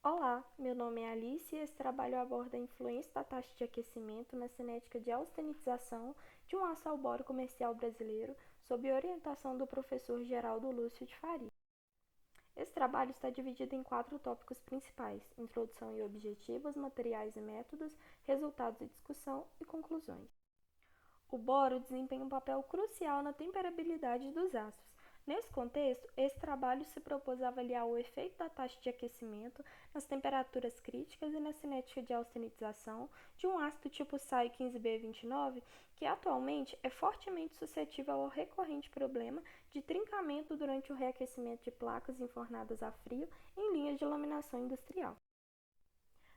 Olá, meu nome é Alice e esse trabalho aborda a influência da taxa de aquecimento na cinética de austenização de um aço alboro comercial brasileiro, sob orientação do professor Geraldo Lúcio de Faria. Esse trabalho está dividido em 4 tópicos principais: introdução e objetivos, materiais e métodos, resultados e discussão e conclusões. O boro desempenha um papel crucial na temperabilidade dos ácidos. Nesse contexto, esse trabalho se propôs a avaliar o efeito da taxa de aquecimento nas temperaturas críticas e na cinética de austenização de um ácido tipo SAI15B29, que atualmente é fortemente suscetível ao recorrente problema de trincamento durante o reaquecimento de placas enfornadas a frio em linhas de laminação industrial.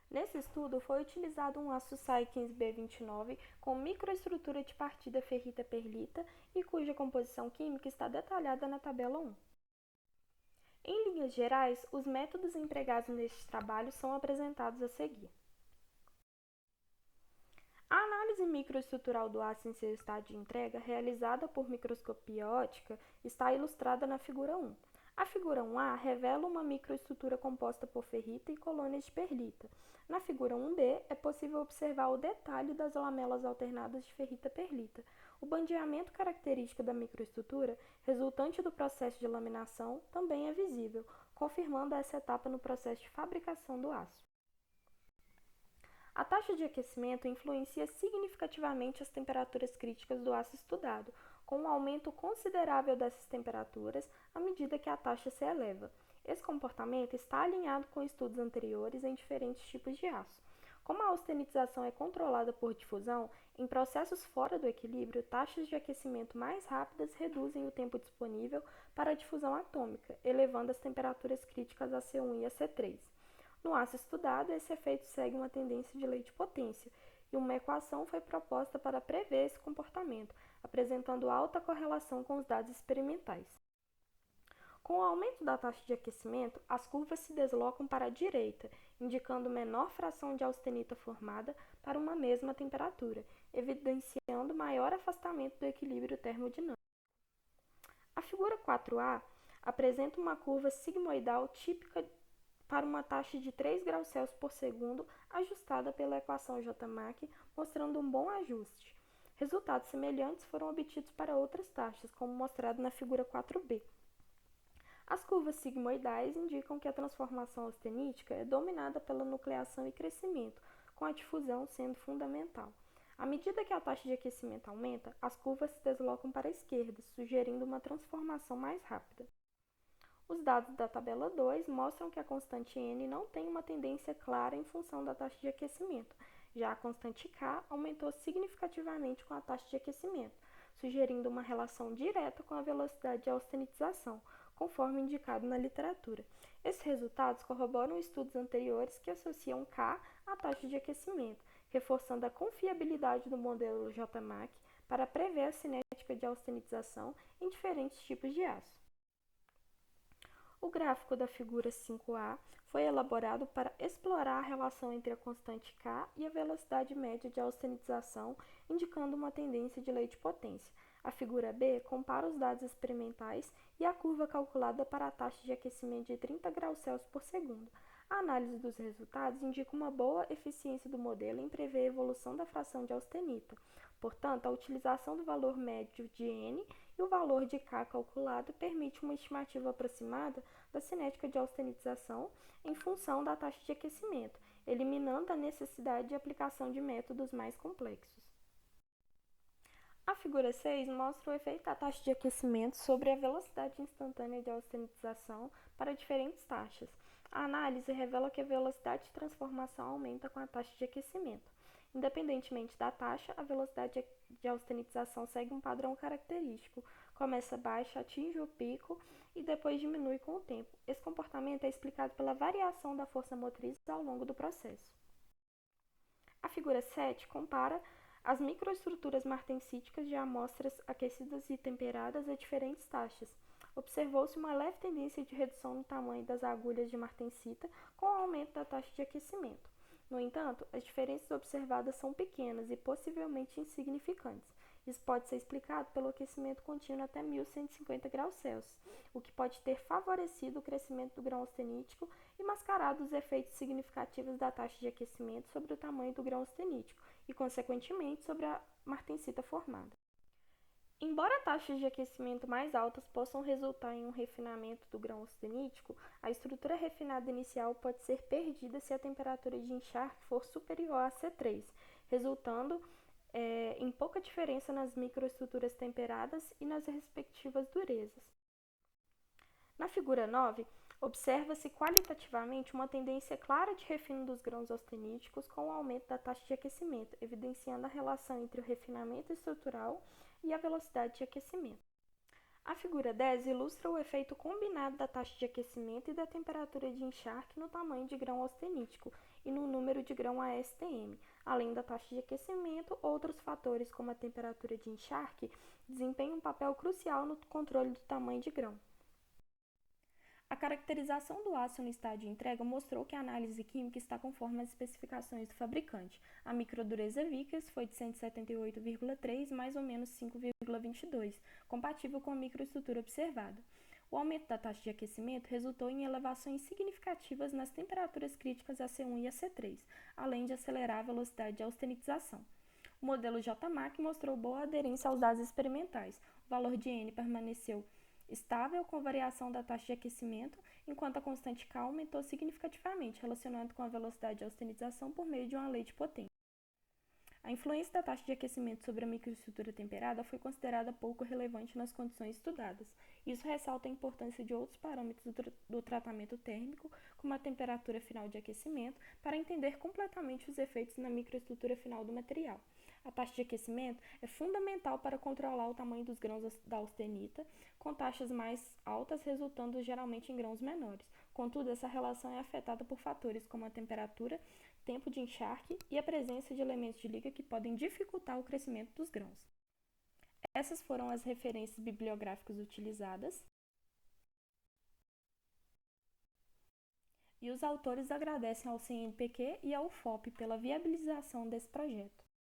Nesse estudo, foi utilizado um aço SAI15B29 com microestrutura de partida ferrita-perlita e cuja composição química está detalhada na tabela 1. Em linhas gerais, os métodos empregados neste trabalho são apresentados a seguir. A análise microestrutural do aço em seu estado de entrega, realizada por microscopia óptica, está ilustrada na figura 1. A figura 1A revela uma microestrutura composta por ferrita e colônias de perlita. Na figura 1B, é possível observar o detalhe das lamelas alternadas de ferrita-perlita. O bandeamento característico da microestrutura, resultante do processo de laminação, também é visível, confirmando essa etapa no processo de fabricação do aço. A taxa de aquecimento influencia significativamente as temperaturas críticas do aço estudado, com um aumento considerável dessas temperaturas à medida que a taxa se eleva. Esse comportamento está alinhado com estudos anteriores em diferentes tipos de aço. Como a austenização é controlada por difusão, em processos fora do equilíbrio, taxas de aquecimento mais rápidas reduzem o tempo disponível para a difusão atômica, elevando as temperaturas críticas a C1 e a C3. No aço estudado, esse efeito segue uma tendência de lei de potência, e uma equação foi proposta para prever esse comportamento, apresentando alta correlação com os dados experimentais. Com o aumento da taxa de aquecimento, as curvas se deslocam para a direita, indicando menor fração de austenita formada para uma mesma temperatura, evidenciando maior afastamento do equilíbrio termodinâmico. A figura 4A apresenta uma curva sigmoidal típica para uma taxa de 3 graus Celsius por segundo, ajustada pela equação J-Mach, mostrando um bom ajuste. Resultados semelhantes foram obtidos para outras taxas, como mostrado na figura 4b. As curvas sigmoidais indicam que a transformação austenítica é dominada pela nucleação e crescimento, com a difusão sendo fundamental. À medida que a taxa de aquecimento aumenta, as curvas se deslocam para a esquerda, sugerindo uma transformação mais rápida. Os dados da tabela 2 mostram que a constante N não tem uma tendência clara em função da taxa de aquecimento, já a constante K aumentou significativamente com a taxa de aquecimento, sugerindo uma relação direta com a velocidade de austenização, conforme indicado na literatura. Esses resultados corroboram estudos anteriores que associam K à taxa de aquecimento, reforçando a confiabilidade do modelo J-Mach para prever a cinética de austenização em diferentes tipos de aço. O gráfico da figura 5A foi elaborado para explorar a relação entre a constante K e a velocidade média de austenização, indicando uma tendência de lei de potência. A figura B compara os dados experimentais e a curva calculada para a taxa de aquecimento de 30 graus Celsius por segundo. A análise dos resultados indica uma boa eficiência do modelo em prever a evolução da fração de austenita. Portanto, a utilização do valor médio de N e o valor de K calculado permite uma estimativa aproximada da cinética de austenização em função da taxa de aquecimento, eliminando a necessidade de aplicação de métodos mais complexos. A figura 6 mostra o efeito da taxa de aquecimento sobre a velocidade instantânea de austenização para diferentes taxas. A análise revela que a velocidade de transformação aumenta com a taxa de aquecimento. Independentemente da taxa, a velocidade de austenização segue um padrão característico. Começa baixa, atinge o pico e depois diminui com o tempo. Esse comportamento é explicado pela variação da força motriz ao longo do processo. A figura 7 compara as microestruturas martensíticas de amostras aquecidas e temperadas a diferentes taxas. Observou-se uma leve tendência de redução no tamanho das agulhas de martensita com o aumento da taxa de aquecimento. No entanto, as diferenças observadas são pequenas e possivelmente insignificantes. Isso pode ser explicado pelo aquecimento contínuo até 1150 graus Celsius, o que pode ter favorecido o crescimento do grão austenítico e mascarado os efeitos significativos da taxa de aquecimento sobre o tamanho do grão austenítico e, consequentemente, sobre a martensita formada. Embora taxas de aquecimento mais altas possam resultar em um refinamento do grão austenítico, a estrutura refinada inicial pode ser perdida se a temperatura de encharque for superior a C3, resultando em pouca diferença nas microestruturas temperadas e nas respectivas durezas. Na figura 9, observa-se qualitativamente uma tendência clara de refino dos grãos austeníticos com o aumento da taxa de aquecimento, evidenciando a relação entre o refinamento estrutural e a velocidade de aquecimento. A figura 10 ilustra o efeito combinado da taxa de aquecimento e da temperatura de encharque no tamanho de grão austenítico e no número de grão ASTM. Além da taxa de aquecimento, outros fatores, como a temperatura de encharque, desempenham um papel crucial no controle do tamanho de grão. A caracterização do aço no estado de entrega mostrou que a análise química está conforme as especificações do fabricante. A microdureza Vickers foi de 178,3 mais ou menos 5,22, compatível com a microestrutura observada. O aumento da taxa de aquecimento resultou em elevações significativas nas temperaturas críticas a C1 e a C3, além de acelerar a velocidade de austenitização. O modelo JMAC mostrou boa aderência aos dados experimentais. O valor de N permaneceu estável com variação da taxa de aquecimento, enquanto a constante K aumentou significativamente, relacionando com a velocidade de austenitização por meio de uma lei de potência. A influência da taxa de aquecimento sobre a microestrutura temperada foi considerada pouco relevante nas condições estudadas. Isso ressalta a importância de outros parâmetros do tratamento térmico, como a temperatura final de aquecimento, para entender completamente os efeitos na microestrutura final do material. A taxa de aquecimento é fundamental para controlar o tamanho dos grãos da austenita, com taxas mais altas resultando geralmente em grãos menores. Contudo, essa relação é afetada por fatores como a temperatura, tempo de encharque e a presença de elementos de liga que podem dificultar o crescimento dos grãos. Essas foram as referências bibliográficas utilizadas. E os autores agradecem ao CNPq e ao UFOP pela viabilização desse projeto.